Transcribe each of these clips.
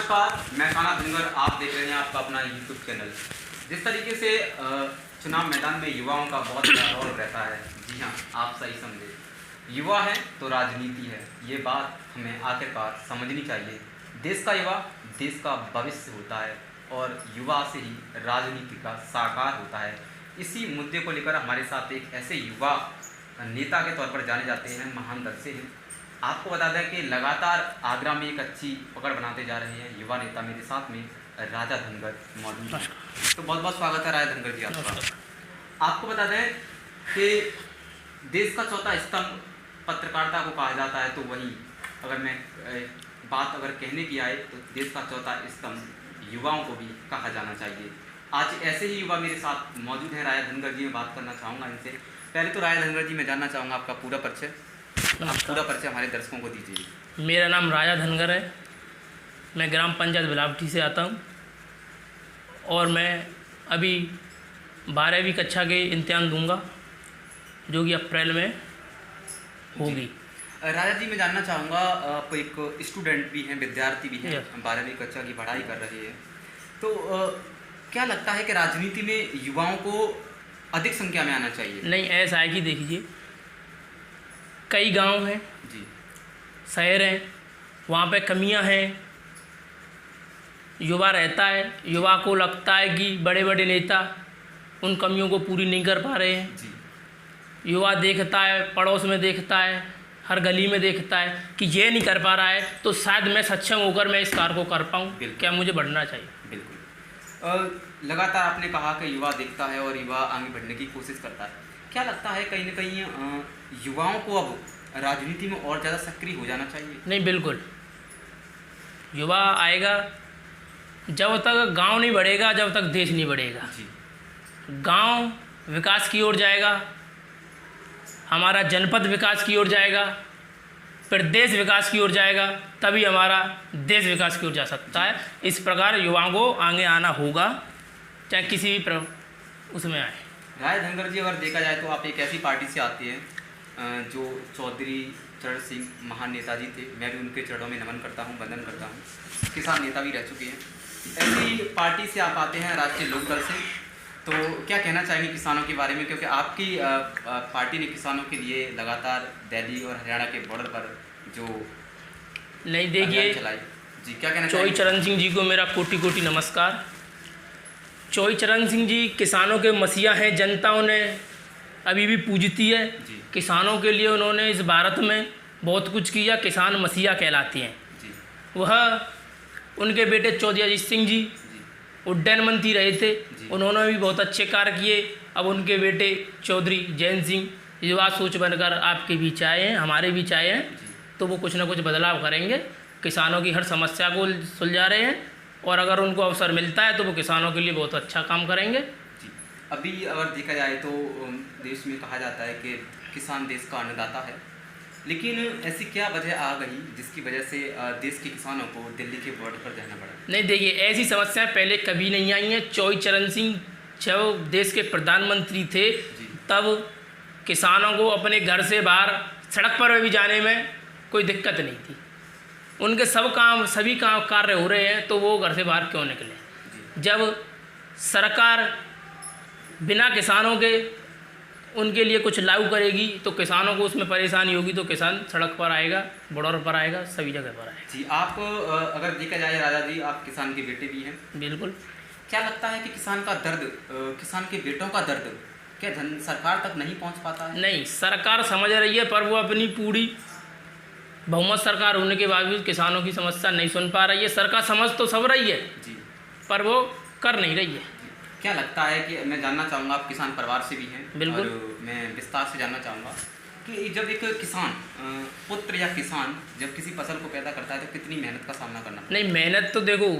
नमस्कार, मैं काना धनगर। आप देख रहे हैं आपका अपना यूट्यूब चैनल। जिस तरीके से चुनाव मैदान में युवाओं का बहुत बड़ा रोल रहता है, जी हाँ, आप सही समझे। युवा है तो राजनीति है, ये बात हमें आखिरकार समझनी चाहिए। देश का युवा देश का भविष्य होता है और युवा से ही राजनीति का साकार होता है। इसी मुद्दे को लेकर हमारे साथ एक ऐसे युवा नेता के तौर पर जाने जाते हैं, महान दल से हैं। आपको बता दें कि लगातार आगरा में एक अच्छी पकड़ बनाते जा रहे हैं युवा नेता। मेरे साथ में राजा धनगर मौजूद है, तो बहुत बहुत स्वागत है राजा धनगर जी आपका। आपको बता दें कि देश का चौथा स्तंभ पत्रकारिता को कहा जाता है, तो वहीं अगर मैं बात कहने की आए तो देश का चौथा स्तंभ युवाओं को भी कहा जाना चाहिए। आज ऐसे ही युवा मेरे साथ मौजूद हैं। राजा धनगर जी, मैं बात करना चाहूँगा इनसे। पहले तो राजा धनगर जी, मैं जानना चाहूँगा आपका पूरा परिचय। पूरा परिचय हमारे दर्शकों को दीजिए। मेरा नाम राजा धनगर है। मैं ग्राम पंचायत बिलावटी से आता हूँ और मैं अभी 12वीं कक्षा के इम्तिहान दूंगा, जो कि अप्रैल में होगी। राजा जी, मैं जानना चाहूँगा, आप एक स्टूडेंट भी हैं, विद्यार्थी भी हैं, 12वीं कक्षा की पढ़ाई कर रहे हैं, तो क्या लगता है कि राजनीति में युवाओं को अधिक संख्या में आना चाहिए? नहीं, ऐसा है कि देखिए, कई गांव हैं जी, शहर हैं, वहाँ पे कमियां हैं। युवा रहता है, युवा को लगता है कि बड़े बड़े नेता उन कमियों को पूरी नहीं कर पा रहे हैं जी। युवा देखता है, पड़ोस में देखता है, हर गली में देखता है कि ये नहीं कर पा रहा है, तो शायद मैं सक्षम होकर मैं इस कार्य को कर पाऊँ। क्या मुझे बढ़ना चाहिए? बिल्कुल। लगातार आपने कहा कि युवा देखता है और युवा आगे बढ़ने की कोशिश करता है। क्या लगता है कहीं ना कहीं युवाओं को अब राजनीति में और ज़्यादा सक्रिय हो जाना चाहिए? नहीं, बिल्कुल। युवा आएगा जब तक गांव नहीं बढ़ेगा, जब तक देश नहीं बढ़ेगा। जी। गांव विकास की ओर जाएगा, हमारा जनपद विकास की ओर जाएगा, फिर देश विकास की ओर जाएगा, तभी हमारा देश विकास की ओर जा सकता है। इस प्रकार युवाओं को आगे आना होगा, चाहे किसी भी उसमें आए। राजा धनगर जी, अगर देखा जाए तो आप एक ऐसी पार्टी से आते हैं जो चौधरी चरण सिंह महान नेताजी थे। मैं भी उनके चरणों में नमन करता हूं, वंदन करता हूं। किसान नेता भी रह चुके हैं। ऐसी पार्टी से आप आते हैं, राष्ट्रीय लोकदल से, तो क्या कहना चाहेंगे किसानों के बारे में? क्योंकि आपकी पार्टी ने किसानों के लिए लगातार दिल्ली और हरियाणा के बॉर्डर पर जो नहीं, देखिए, चलाई जी, क्या कहना चौधरी चरण सिंह जी को मेरा कोटि कोटि नमस्कार। चौधरी चरण सिंह जी किसानों के मसीहा हैं, जनता उन्हें अभी भी पूजती है। किसानों के लिए उन्होंने इस भारत में बहुत कुछ किया, किसान मसीहा कहलाते हैं। वह उनके बेटे चौधरी अजीत सिंह जी उड्डयन मंत्री रहे थे, उन्होंने भी बहुत अच्छे कार्य किए। अब उनके बेटे चौधरी जैन सिंह युवा सोच बनकर आपके बीच आए हैं, हमारे बीच आए हैं, तो वो कुछ ना कुछ बदलाव करेंगे, किसानों की हर समस्या को सुलझा रहे हैं, और अगर उनको अवसर मिलता है तो वो किसानों के लिए बहुत अच्छा काम करेंगे। जी। अभी अगर देखा जाए तो देश में कहा जाता है कि किसान देश का अन्नदाता है, लेकिन ऐसी क्या वजह आ गई जिसकी वजह से देश के किसानों को दिल्ली के बॉर्डर पर जाना पड़ा? नहीं, देखिए, ऐसी समस्याएं पहले कभी नहीं आई हैं। चौधरी चरण सिंह जब देश के प्रधानमंत्री थे, तब किसानों को अपने घर से बाहर सड़क पर भी जाने में कोई दिक्कत नहीं थी। उनके सभी काम कार्य हो रहे हैं, तो वो घर से बाहर क्यों निकले? जब सरकार बिना किसानों के उनके लिए कुछ लागू करेगी तो किसानों को उसमें परेशानी होगी, तो किसान सड़क पर आएगा, बॉर्डर पर आएगा, सभी जगह पर आएगा। जी। आप अगर देखा जाए राजा जी, आप किसान के बेटे भी हैं। बिल्कुल। क्या लगता है कि किसान का दर्द, किसान के बेटों का दर्द क्या सरकार तक नहीं पहुंच पाता है? नहीं, सरकार समझ रही है, पर वो अपनी पूरी बहुमत सरकार होने के बावजूद किसानों की समस्या नहीं सुन पा रही है। सरकार समझ तो सब रही है जी, पर वो कर नहीं रही है। क्या लगता है कि मैं जानना चाहूँगा, आप किसान परिवार से भी हैं? बिल्कुल। और मैं विस्तार से जानना चाहूँगा कि जब एक किसान पुत्र या किसान जब किसी फसल को पैदा करता है तो कितनी मेहनत का सामना करना पड़ता है? नहीं, मेहनत तो देखो,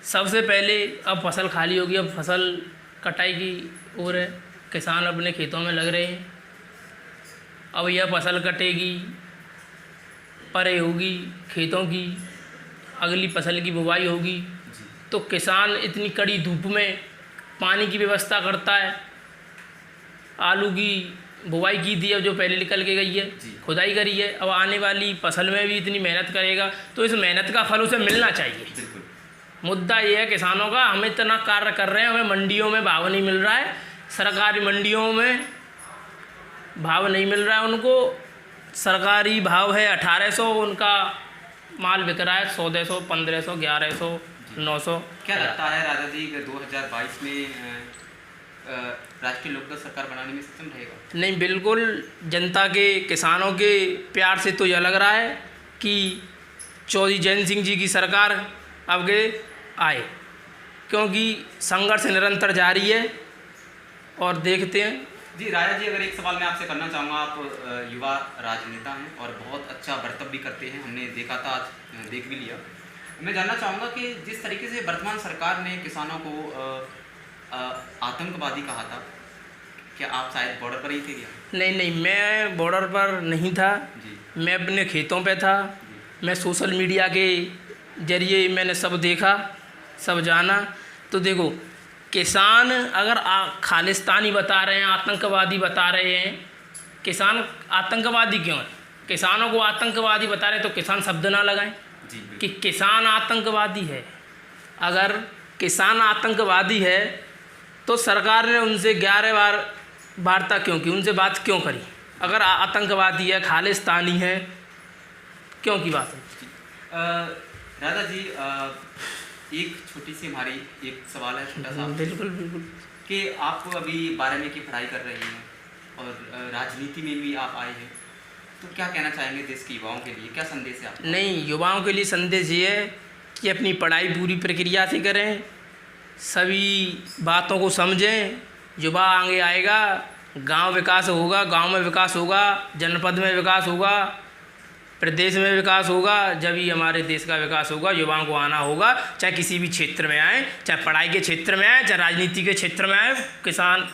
सबसे पहले अब फसल खाली होगी, अब फसल कटाई की ओर है, किसान अपने खेतों में लग रहे हैं। अब यह फसल कटेगी, परे होगी खेतों की, अगली फसल की बुवाई होगी, तो किसान इतनी कड़ी धूप में पानी की व्यवस्था करता है, आलू की बुवाई की थी, अब जो पहले निकल के गई है, जी। खुदाई करी है, अब आने वाली फसल में भी इतनी मेहनत करेगा तो इस मेहनत का फल उसे मिलना चाहिए। बिल्कुल। मुद्दा ये है किसानों का, हम इतना कार्य कर रहे हैं, हमें मंडियों में भाव नहीं मिल रहा है, सरकारी मंडियों में भाव नहीं मिल रहा है उनको। सरकारी भाव है 1800, उनका माल बिक रहा है 1400, 1500, 1100, 900। क्या लगता है राजा जी कि 2022 में राष्ट्रीय लोकदल सरकार बनाने में सक्षम रहेगा? नहीं, बिल्कुल जनता के, किसानों के प्यार से तो यह लग रहा है कि चौधरी जयंत सिंह जी की सरकार अब के आए, क्योंकि संघर्ष निरंतर जारी है और देखते हैं। जी राजा जी, अगर एक सवाल मैं आपसे करना चाहूँगा, आप युवा राजनेता हैं और बहुत अच्छा बर्ताव भी करते हैं, हमने देखा था, आज देख भी लिया। मैं जानना चाहूँगा कि जिस तरीके से वर्तमान सरकार ने किसानों को आतंकवादी कहा था, क्या आप शायद बॉर्डर पर ही थे क्या? नहीं, मैं बॉर्डर पर नहीं था जी। मैं अपने खेतों पे था। मैं सोशल मीडिया के जरिए मैंने सब देखा, सब जाना। तो देखो, किसान अगर खालिस्तानी बता रहे हैं, आतंकवादी बता रहे हैं, किसान आतंकवादी क्यों है? किसानों को आतंकवादी बता रहे हैं तो किसान शब्द ना लगाएं जी कि किसान आतंकवादी है। अगर किसान आतंकवादी है तो सरकार ने उनसे 11 बार वार्ता क्यों की, उनसे बात क्यों करी? अगर आतंकवादी है, खालिस्तानी है, क्यों की बात है? राजा जी, एक छोटी सी हमारी एक सवाल है, छोटा सा, बिल्कुल बिल्कुल। कि आप अभी 12वीं की पढ़ाई कर रही हैं और राजनीति में भी आप आए हैं, तो क्या कहना चाहेंगे देश के युवाओं के लिए, क्या संदेश है आपका? नहीं, युवाओं के लिए संदेश ये है कि अपनी पढ़ाई पूरी प्रक्रिया से करें, सभी बातों को समझें। युवा आगे आएगा, गांव विकास होगा, गांव में विकास होगा, जनपद में विकास होगा, प्रदेश में विकास होगा। जब ही हमारे देश का विकास होगा, युवाओं को आना होगा, चाहे किसी भी क्षेत्र में आए, चाहे पढ़ाई के क्षेत्र में आए, चाहे राजनीति के क्षेत्र में आए। किसान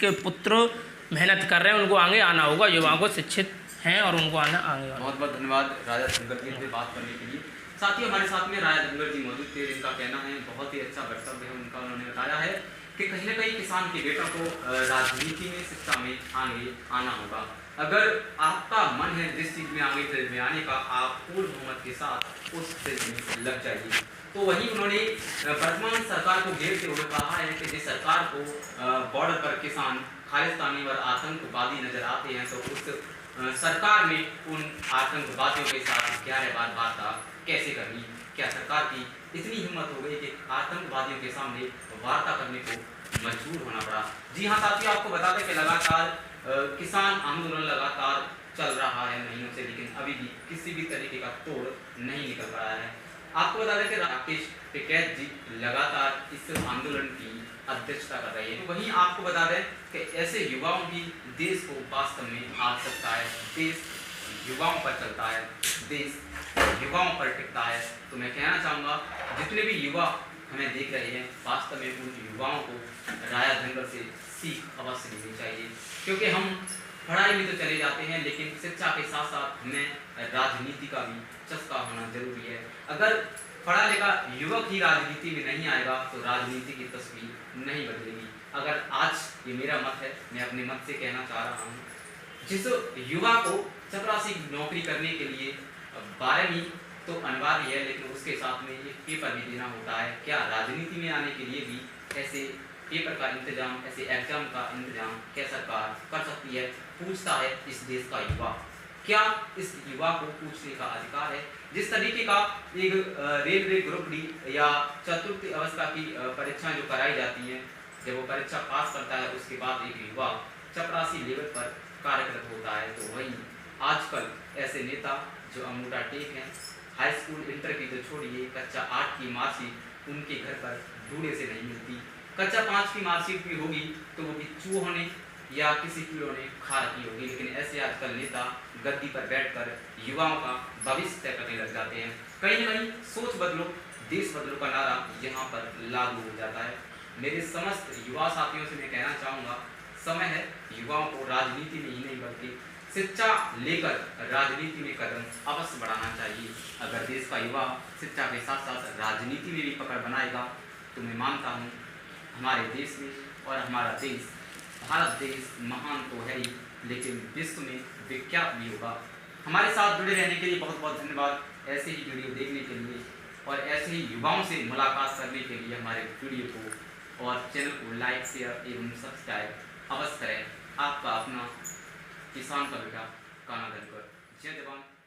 के पुत्र मेहनत कर रहे हैं, उनको आगे आना होगा। युवाओं को शिक्षित हैं और उनको आना आगे। बहुत बहुत धन्यवाद राजा धनगर जी से बात करने के लिए। साथ ही हमारे साथ में राजा धनगर जी मौजूद थे, जिनका कहना है बहुत ही अच्छा वक्तव्य है उनका। उन्होंने बताया है कि कहीं न कहीं किसान के बेटों को राजनीति में, शिक्षा में आगे आना होगा। अगर आपका मन है जिस चीज़ में आगे फील्ड में आने का, आप पूर्ण बहुमत के साथ उस फील्ड में लग जाइए। तो वही उन्होंने वर्तमान सरकार को घेरते हुए कहा है कि जिस सरकार को बॉर्डर पर किसान खालिस्तानी और आतंकवादी नजर आते हैं, तो उस सरकार ने उन आतंकवादियों के साथ 11 बार वार्ता कैसे करनी? क्या सरकार की इतनी हिम्मत हो गई कि आतंकवादियों के सामने वार्ता करने को मजबूर होना पड़ा? जी हाँ साथियों, आपको बता दें कि लगातार किसान आंदोलन लगातार चल रहा है महीनों से, लेकिन अभी भी किसी भी तरीके का तोड़ नहीं निकल रहा है। आपको बता दें कि राकेश टिकैत जी लगातार इस आंदोलन की अध्यक्षता कर रहे हैं। तो वहीं आपको बता दें कि ऐसे युवाओं की देश को वास्तव में आवश्यकता है। देश युवाओं पर चलता है, देश युवाओं पर टिकता है। तो मैं कहना चाहूँगा जितने भी युवा हमें देख रहे हैं, वास्तव में उन युवाओं को राजा धनगर से सीख अवश्य लेनी चाहिए, क्योंकि हम पढ़ाई में तो चले जाते हैं, लेकिन शिक्षा के साथ साथ हमें राजनीति का भी चस्का होना जरूरी है। अगर पढ़ा लिखा युवक ही राजनीति में नहीं आएगा तो राजनीति की तस्वीर नहीं बदलेगी। अगर आज ये मेरा मत है, मैं अपने मत से कहना चाह रहा हूँ, जिस युवा को चपरासी नौकरी करने के लिए 12वीं तो अनिवार्य है, लेकिन उसके साथ में एक पेपर भी देना होता है। क्या राजनीति में आने के लिए भी ऐसे पेपर का इंतजाम, ऐसे एग्जाम का इंतजाम क्या सरकार कर सकती है? पूछता है इस देश का युवा। क्या इस युवा को पूछने का अधिकार है? जिस तरीके का एक रेलवे ग्रुप डी या चतुर्थ अवस्था की परीक्षाएं जो कराई जाती हैं, जब वो परीक्षा पास करता है उसके बाद एक युवा चपरासी लेवल पर कार्यरत होता है। तो वहीं आजकल ऐसे नेता जो अंगूठा टेक हैं, हाई स्कूल इंटर की तो छोड़िए, कक्षा 8 की मार्कशीट उनके घर पर ढूंढे से नहीं मिलती। कक्षा 5 की मार्कशीट भी होगी तो वो भी चूहों ने या किसी कीड़ों ने खा रखी होगी। लेकिन ऐसे आजकल नेता गद्दी पर बैठकर युवाओं का भविष्य तय करने लग जाते हैं। कहीं न कहीं सोच बदलो, देश बदलो का नारा यहाँ पर लागू हो जाता है। मेरे समस्त युवा साथियों से मैं कहना चाहूँगा, समय है युवाओं को राजनीति में ही नहीं बल्कि शिक्षा लेकर राजनीति में कदम अवश्य बढ़ाना चाहिए। अगर देश का युवा शिक्षा के साथ साथ राजनीति में भी पकड़ बनाएगा तो मैं मानता हूँ हमारे देश में, और हमारा देश भारत देश महान तो है ही, लेकिन विश्व में विख्यात भी होगा। हमारे साथ जुड़े रहने के लिए बहुत बहुत धन्यवाद। ऐसे ही वीडियो देखने के लिए और ऐसे ही युवाओं से मुलाकात करने के लिए हमारे वीडियो को और चैनल को लाइक, शेयर एवं सब्सक्राइब अवश्य करें। आपका अपना किसान का बेटा काना धनकर। जय जवान।